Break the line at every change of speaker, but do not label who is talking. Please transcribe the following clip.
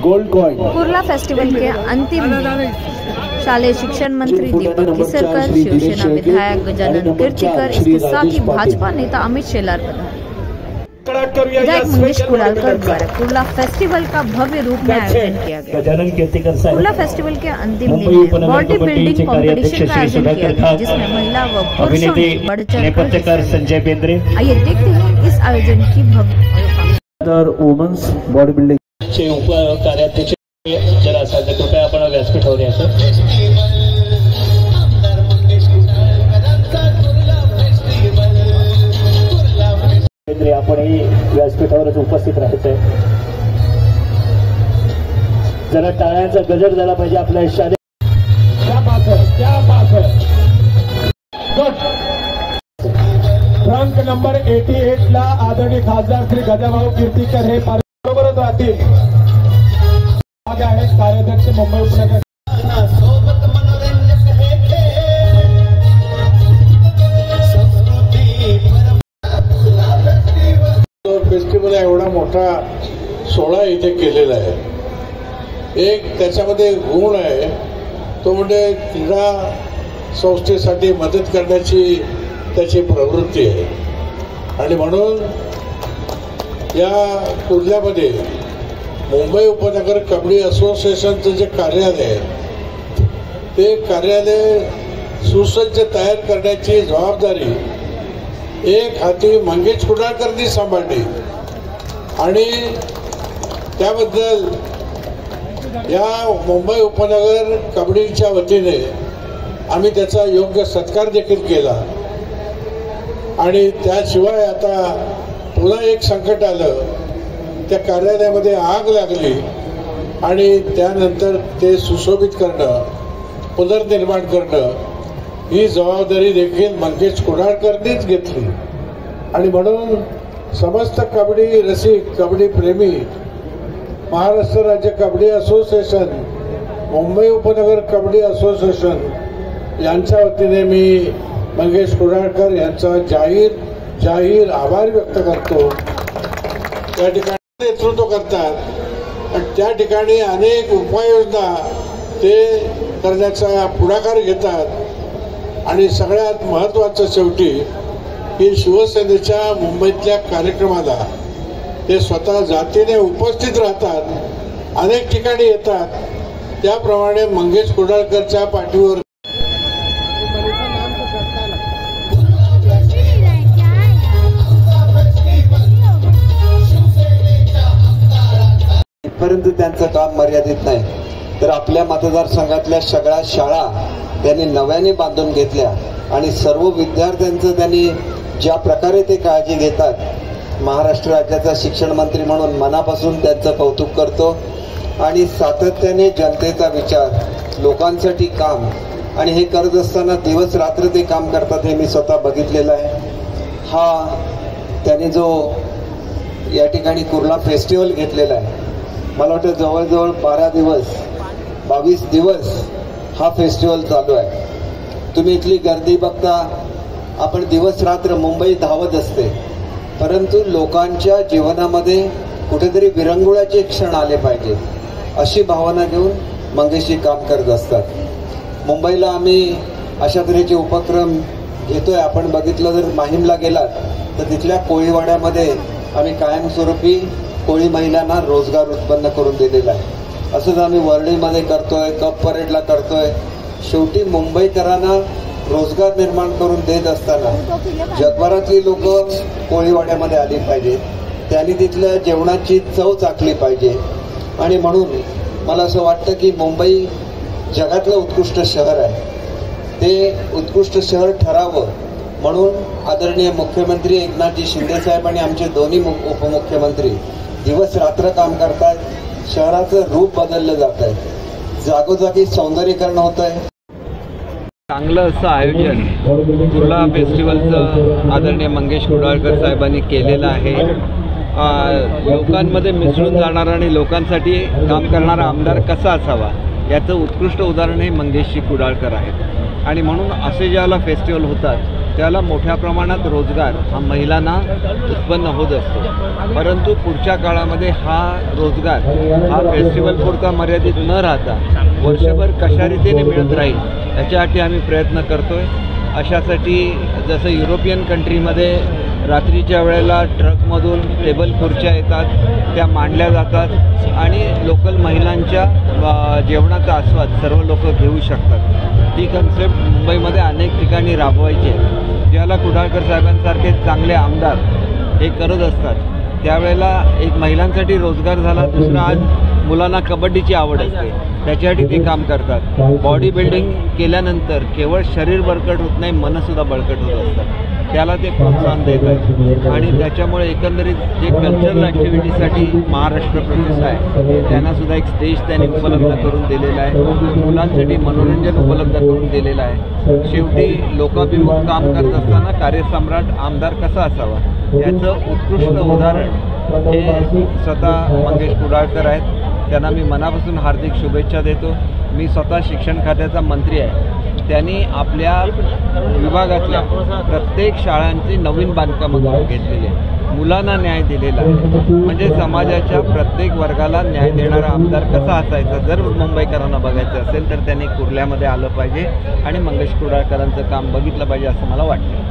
Gold coin.
Kurla festival के अंतिम दिन शालेय शिक्षण मंत्री दीपक केसरकर, शिवसेना विधायक गजानन कीर्तिकर, इसके साथ ही भाजपा नेता अमित शेलार विधायक मंगेश कुडालकर द्वारा कुर्ला फेस्टिवल का भव्य रूप में आयोजन किया गया। कुर्ला फेस्टिवल के अंतिम दिन बॉडी बिल्डिंग कॉम्पिटिशन का आयोजन किया गया, जिसमें महिला व पुरुषों ने बढ़ चढ़कर संजय बेंद्रे। आइए देखते हैं इस आयोजन की भव्य
वुमेन्स बॉडी बिल्डिंग
चे उप कार्याध्यक्ष जरा साधे कृपया आपण व्यासपीठावर यायचं। आपणही व्यासपीठावरच उपस्थित राहायचंय। जरा टाळ्यांचा गजर झाला पाहिजे आपल्या शाळेत।
क्या बात है, क्या बात है। क्रमांक नंबर 88 ला आदरणीय खासदार श्री गजाभाऊ कीर्तिकर हे बरोबरच राहतील। आगे आहेत कार्याध्यक्ष मुंबई उपनगर।
फेस्टिवल एवढा मोठा सोहळा इथे केलेला आहे। एक त्याच्यामध्ये गुण आहे तो म्हणजे क्रीडा संस्थेसाठी मदत करण्याची त्याची प्रवृत्ती आहे आणि म्हणून या कुर्ल्यामध्ये मुंबई उपनगर कबड्डी असोसिएशनचं जे कार्यालय आहे ते कार्यालय सुसज्ज तयार करण्याची जबाबदारी एक हाती मंगेश कुडाळकरनी सांभाळली आणि त्याबद्दल या मुंबई उपनगर कबड्डीच्या वतीने आम्ही त्याचा योग्य सत्कार देखील केला। आणि त्याशिवाय आता पुन्हा एक संकट आलं, त्या कार्यालयामध्ये आग लागली आणि त्यानंतर ते सुशोभित करणं, पुनर्निर्माण करणं ही जबाबदारी देखील मंगेश कुडाळकरनीच घेतली। आणि म्हणून समस्त कबड्डी रसिक, कबड्डी प्रेमी, महाराष्ट्र राज्य कबड्डी असोसिएशन, मुंबई उपनगर कबड्डी असोसिएशन यांच्या वतीने मी मंगेश कुडाळकर यांचा जाहीर आभार व्यक्त करतो। त्या ठिकाणी नेतृत्व करतात आणि त्या ठिकाणी अनेक उपाययोजना ते करण्याचा पुढाकार घेतात आणि सगळ्यात महत्त्वाचं शेवटी की शिवसेनेच्या मुंबईतल्या कार्यक्रमाला ते स्वतः जातीने उपस्थित राहतात, अनेक ठिकाणी येतात। त्याप्रमाणे मंगेश कुडाळकरच्या पाठीवर
परंतु त्यांचं काम मर्यादित नाही, तर आपल्या मतदारसंघातल्या सगळ्या शाळा त्यांनी नव्याने बांधून घेतल्या आणि सर्व विद्यार्थ्यांचं त्यांनी ज्या प्रकारे ते काळजी घेतात, महाराष्ट्र राज्याचा शिक्षण मंत्री म्हणून मनापासून त्यांचं कौतुक करतो। आणि सातत्याने जनतेचा विचार, लोकांसाठी काम, आणि हे करत असताना दिवस रात्र ते काम करतात हे मी स्वतः बघितलेलं आहे। हा त्यांनी जो या ठिकाणी कुर्ला फेस्टिवल घेतलेला आहे, मला वाटतं जवळजवळ 22 दिवस हा फेस्टिवल चालू आहे। तुम्ही इथली गर्दी बघता, आपण दिवस रात्र मुंबई धावत असते, परंतु लोकांच्या जीवनामध्ये कुठेतरी विरंगुळाचे क्षण आले पाहिजे अशी भावना घेऊन मंगेशजी काम करत असतात। मुंबईला आम्ही अशा तऱ्हेचे उपक्रम घेतोय। आपण बघितलं जर माहीमला गेलात तर तिथल्या कोळीवाड्यामध्ये आम्ही कायमस्वरूपी कोळी महिलांना रोजगार उत्पन्न करून दिलेला आहे। असंच आम्ही वर्लीमध्ये करतोय, कप परेडला करतोय। शेवटी मुंबईकरांना रोजगार निर्माण करून देत असताना जगभरातली लोक कोळीवाड्यामध्ये आली पाहिजेत, त्यांनी तिथल्या जेवणाची चव चाखली पाहिजे। आणि म्हणून मला असं वाटतं की मुंबई जगातलं उत्कृष्ट शहर आहे, ते उत्कृष्ट शहर ठरावं म्हणून आदरणीय मुख्यमंत्री एकनाथजी शिंदे साहेब आणि आमचे दोन्ही उपमुख्यमंत्री दिवस रात्र काम करतात। शहराचं रूप बदललं जात आहे, जागोजागी सौंदर्यीकरण होत आहे।
चांगलं असं आयोजन कुर्ला फेस्टिवलचं आदरणीय मंगेश कुडाळकर साहेबांनी केलेलं आहे। लोकांमध्ये मिसळून जाणारा आणि लोकांसाठी काम करणारा आमदार कसा असावा याचं उत्कृष्ट उदाहरण हे मंगेशजी कुडाळकर आहेत। आणि म्हणून असे ज्याला फेस्टिवल होतात त्याला मोठ्या प्रमाणात रोजगार हा महिलांना उत्पन्न होत असतो. परंतु पुढच्या काळामध्ये हा रोजगार हा फेस्टिवलपुरता मर्यादित न राहता वर्षभर कशा रीतीने मिळत राहील याच्यासाठी आम्ही प्रयत्न करतो आहे. अशासाठी जसं युरोपियन कंट्रीमध्ये रात्रीच्या वेळेला ट्रकमधून टेबल खुर्च्या येतात, त्या मांडल्या जातात आणि लोकल महिलांच्या जेवणाचा आस्वाद सर्व लोक घेऊ शकतात. ही कन्सेप्ट मुंबईमध्ये अनेक ठिकाणी राबवायची आहे. ज्याला कुडाळकर साहेबांसारखे चांगले आमदार हे करत असतात, त्यावेळेला एक महिलांसाठी रोजगार झाला. दुसरा, आज मुलांना कबड्डीची आवड असते, त्याच्यासाठी ते काम करतात. बॉडी बिल्डिंग केल्यानंतर केवळ शरीर बळकट होत नाही, मनसुद्धा बळकट होत असतात. त्याला ते प्रोत्साहन देत आहेत आणि त्याच्यामुळे एकंदरीत जे कल्चरल ॲक्टिव्हिटीसाठी महाराष्ट्र प्रतिष्ठा आहे त्यांनासुद्धा एक स्टेज त्यांनी उपलब्ध करून दिलेला आहे. मुलांसाठी मनोरंजन उपलब्ध करून दिलेलं आहे. शेवटी लोकाभिमुख काम करत असताना कार्यसम्राट आमदार कसा असावा याचं उत्कृष्ट उदाहरण हे स्वतः मंगेश कुडाळकर आहेत. त्यांना मी मनापासून हार्दिक शुभेच्छा देतो. मी स्वतः शिक्षण खात्याचा मंत्री आहे. त्यांनी आपल्या विभागातल्या प्रत्येक शाळांची नवीन बांधकामं करून घेतलेली आहे. मुलांना न्याय दिलेला आहे. म्हणजे समाजाच्या प्रत्येक वर्गाला न्याय देणारा आमदार कसा असायचा जर मुंबईकरांना बघायचं असेल तर त्यांनी कुर्ल्यामध्ये आलं पाहिजे आणि मंगेश कुडाळकरांचं काम बघितलं पाहिजे असं मला वाटतं.